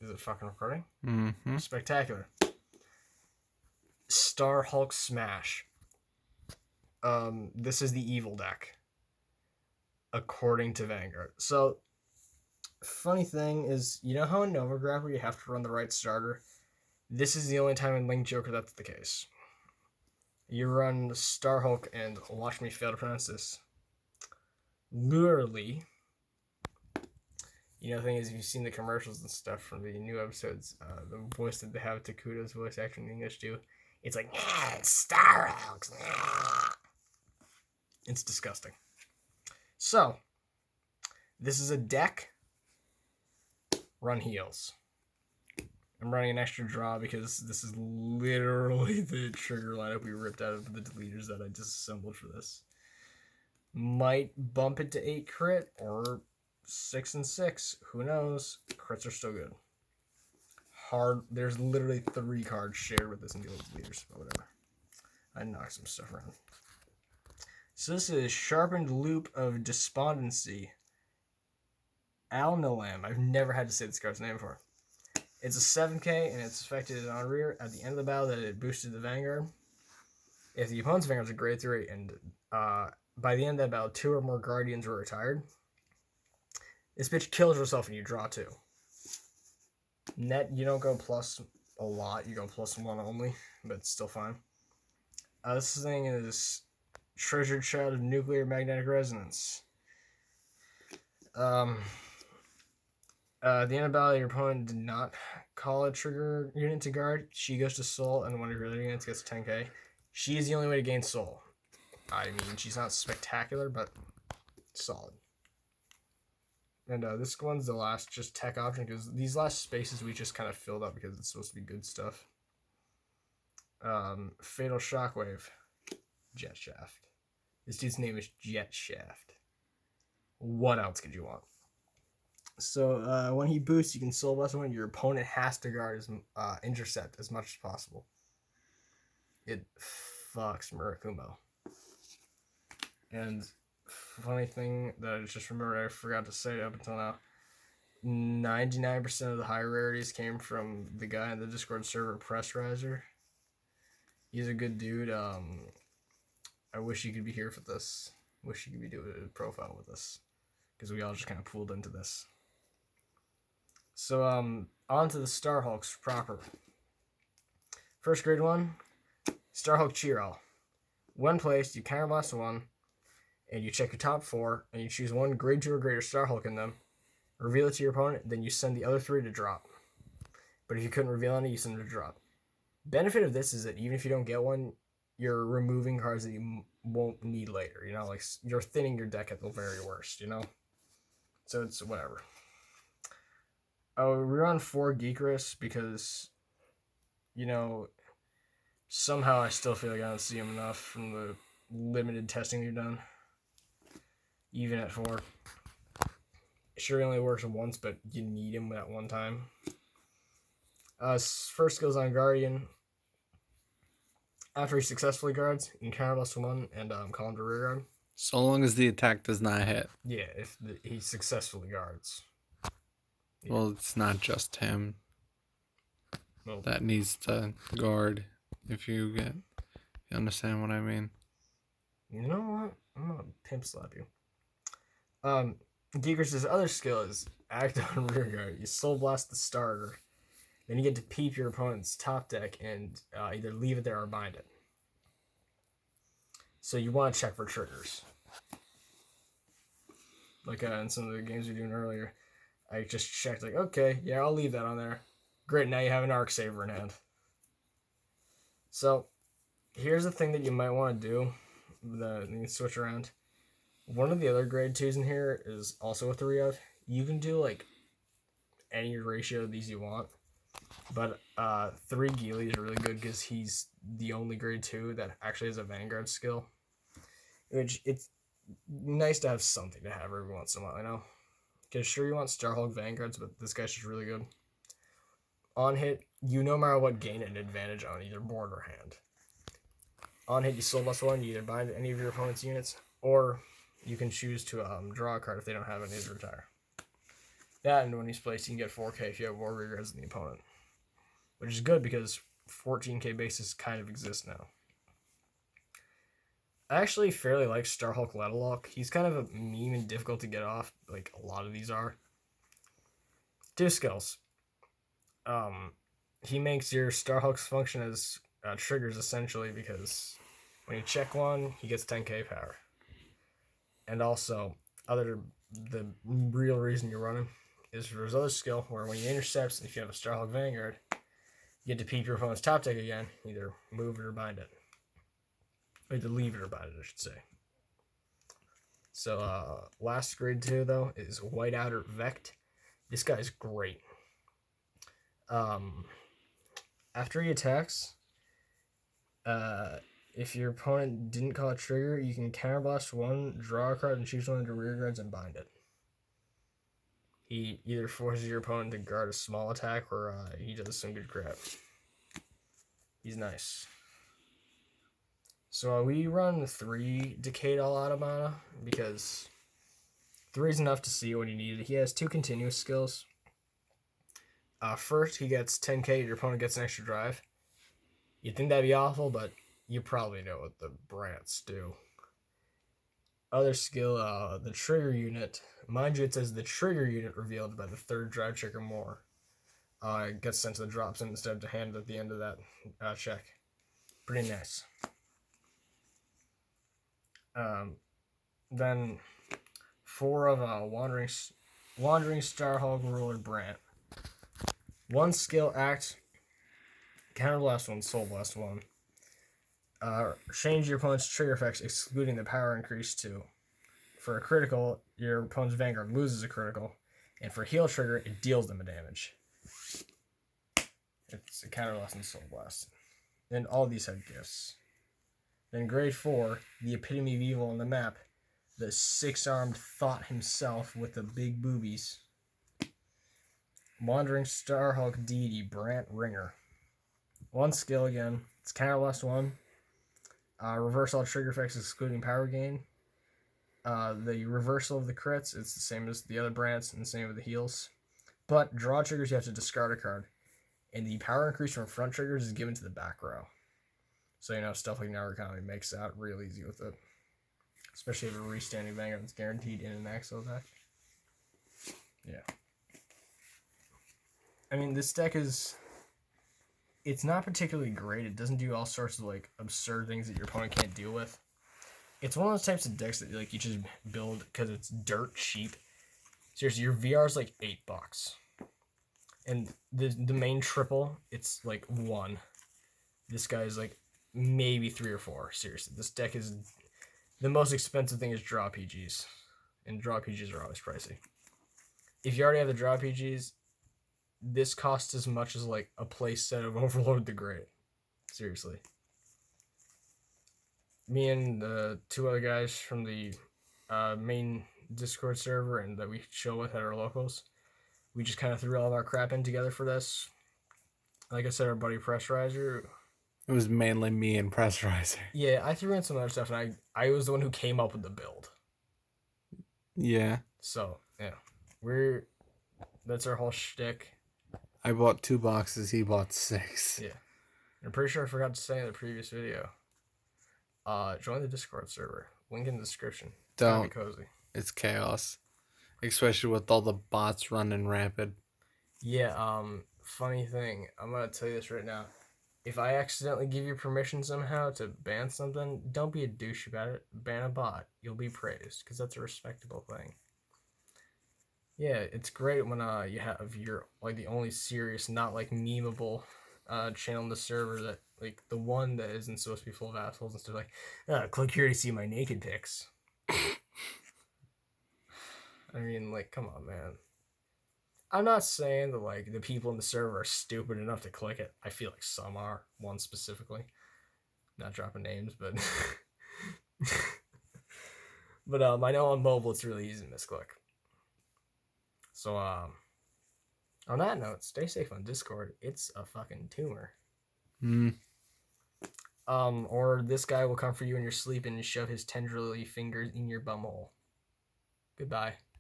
Is it fucking recording? Mm-hmm. Spectacular. Starhulks Smash. This is the evil deck, according to Vanguard. So, funny thing is, you know how in Nova Grappler you have to run the right starter? This is the only time in Link Joker that's the case. You run Starhulk, and watch me fail to pronounce this. Literally. You know, the thing is, if you've seen the commercials and stuff from the new episodes, the voice that they have Takuda's voice acting in English do, it's like, yeah, it's Starhulks. Yeah. It's disgusting. So, this is a deck. Run heals. I'm running an extra draw because this is literally the trigger lineup we ripped out of the deleters that I disassembled for this. Might bump it to 8 crit or 6 and 6. Who knows? Crits are still good. Hard. There's literally 3 cards shared with this in the old leaders, but whatever. I knocked some stuff around. So this is Sharpened Loop of Despondency. Alnilam. I've never had to say this card's name before. It's a 7k and it's affected on rear at the end of the battle that it boosted the Vanguard. If the opponent's Vanguard's a grade 3 and by the end of that battle 2 or more Guardians were retired, this bitch kills herself and you draw 2. Net, you don't go plus a lot. You go plus 1 only, but it's still fine. This thing is Treasured Child of Nuclear Magnetic Resonance. At the end of the battle, your opponent did not call a trigger unit to guard. She goes to soul, and one of your other units gets 10k. She is the only way to gain soul. I mean, she's not spectacular, but solid. And this one's the last just tech option, because these last spaces we just kind of filled up because it's supposed to be good stuff. Fatal Shockwave. Jet Shaft. This dude's name is Jet Shaft. What else could you want? So when he boosts, you can soul blast one. Your opponent has to guard his intercept as much as possible. It fucks Murakumo. And funny thing that I just remembered I forgot to say up until now, 99% of the high rarities came from the guy on the Discord server, Press Raizer. He's a good dude. I wish he could be here for this. Wish he could be doing a profile with us, because we all just kind of pooled into this. So on to the Starhulks proper. First grade 1, Starhulk Chiro. When placed, you counterblast 1, and you check your top 4, and you choose 1 grade 2 or greater Starhulk in them. Reveal it to your opponent, then you send the other 3 to drop. But if you couldn't reveal any, you send them to drop. Benefit of this is that even if you don't get one, you're removing cards that you won't need later. You know, like you're thinning your deck at the very worst, you know? So it's whatever. Oh, we run 4 Geekerus because, you know, somehow I still feel like I don't see him enough from the limited testing you've done. Even at 4. Sure, he only works once, but you need him at one time. First goes on Guardian. After he successfully guards, you can counterblast 1 and call him to rear guard. So long as the attack does not hit. Yeah, if he successfully guards. Yeah. Well, it's not just him that needs to guard. If you understand what I mean. You know what? I'm gonna pimp slap you. Geeker's other skill is act on rear guard. You soul blast the starter. Then you get to peep your opponent's top deck and either leave it there or bind it. So you want to check for triggers. Like in some of the games we were doing earlier, I just checked like, okay, yeah, I'll leave that on there. Great, now you have an Arc Saver in hand. So here's the thing that you might want to do. You can switch around. One of the other grade 2s in here is also a 3 of. You can do like any ratio of these you want. But 3 Geely is really good because he's the only grade 2 that actually has a Vanguard skill. Which, it's nice to have something to have every once in a while, you know? Because sure, you want Starhulk Vanguards, but this guy's just really good. On hit, you no matter what gain an advantage on either board or hand. On hit, you soul blast 1, you either bind any of your opponent's units, or you can choose to draw a card if they don't have any to retire. That, and when he's placed, you can get 4K if you have more regrets than the opponent. Which is good because 14K bases kind of exist now. I actually fairly like Starhulk Letalock. He's kind of a meme and difficult to get off, like a lot of these are. 2 skills. He makes your Starhulks function as triggers essentially because when you check one, he gets 10k power. And also, the real reason you run him is for his other skill, where when he intercepts, if you have a Starhulk Vanguard, you get to peep your opponent's top deck again, either move it or bind it. Or either leave it or bind it, I should say. So, last grade 2, though, is White Outer Vect. This guy's great. After he attacks, if your opponent didn't call a trigger, you can counterblast 1, draw a card, and choose one of the rear guards and bind it. He either forces your opponent to guard a small attack, or he does some good crap. He's nice. So we run 3 Decayed All Out of Mana, because 3 is enough to see when you need it. He has 2 continuous skills. First, he gets 10k, your opponent gets an extra drive. You'd think that'd be awful, but you probably know what the Brandts do. Other skill, the trigger unit. Mind you, it says the trigger unit revealed by the 3rd drive check or more. It gets sent to the drop zone instead of to hand at the end of that check. Pretty nice. Then 4 of Wandering Starhulk Ruler Brandt. 1 skill act, counterblast 1, soul blast 1. Change your opponent's trigger effects, excluding the power increase 2. For a critical, your opponent's Vanguard loses a critical, and for a heal trigger, it deals them a damage. It's a counterblast and soul blast. Then all these have gifts. Then grade 4, the epitome of evil on the map, the 6-armed thought himself with the big boobies. Wandering Starhulk deity, Brandt Ringer. 1 skill again. It's counterblast 1. Reverse all trigger effects excluding power gain. The reversal of the crits, it's the same as the other Brandts and the same with the heals. But draw triggers, you have to discard a card. And the power increase from front triggers is given to the back row. So, stuff like Now Economy makes out real easy with it. Especially if a restanding Vanguard that's guaranteed in an Axel attack. Yeah. I mean, this deck is... It's not particularly great. It doesn't do all sorts of, absurd things that your opponent can't deal with. It's one of those types of decks that, you just build because it's dirt cheap. Seriously, your VR is, $8. And the main triple, it's, 1. This guy's, maybe 3 or 4. Seriously, this deck is... The most expensive thing is draw PGs. And draw PGs are always pricey. If you already have the draw PGs, this costs as much as, a play set of Overload the Great. Seriously. Me and the 2 other guys from the main Discord server and that we chill with at our locals, we just kind of threw all of our crap in together for this. Like I said, our buddy Press Raizer. It was mainly me and Press Raizer. Yeah, I threw in some other stuff, and I was the one who came up with the build. Yeah. So, yeah. That's our whole shtick. I bought 2 boxes, he bought 6. Yeah. I'm pretty sure I forgot to say in the previous video. Join the Discord server. Link in the description. Don't. Be cozy. It's chaos. Especially with all the bots running rampant. Yeah, funny thing. I'm gonna tell you this right now. If I accidentally give you permission somehow to ban something, don't be a douche about it. Ban a bot. You'll be praised, because that's a respectable thing. Yeah, it's great when you have your the only serious, not memeable channel in the server that the one that isn't supposed to be full of assholes and stuff click here to see my naked pics. I mean, come on, man. I'm not saying that the people in the server are stupid enough to click it. I feel like some are, one specifically. Not dropping names, but but I know on mobile it's really easy to misclick. So on that note, stay safe on Discord. It's a fucking tumor. Or this guy will come for you in your sleep and shove his tendrily fingers in your bumhole. Goodbye.